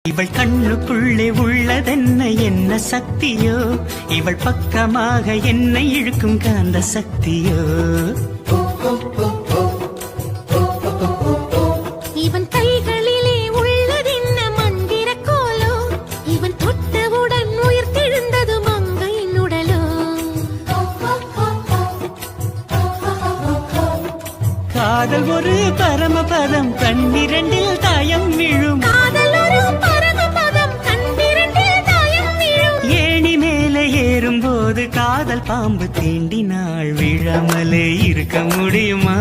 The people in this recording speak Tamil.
இவள் கண்ணுக்குள்ளே உள்ளதென்ன என்ன சக்தியோ, இவள் பக்கமாக என்னை இழுக்கும் காந்த சக்தியோ. இவன் கைகளிலே உள்ளதென்ன மந்திர கோலோ, இவன் தொட்டவுடன் உயிர் தெழுந்தது மங்கையின் உடலோ. காதல் ஒரு பரமபதம், கண்ணிரண்டில் தாயம் விழும். ஏறும்போது காதல் பாம்பு தீண்டினாள், விழாமலே இருக்க முடியுமா?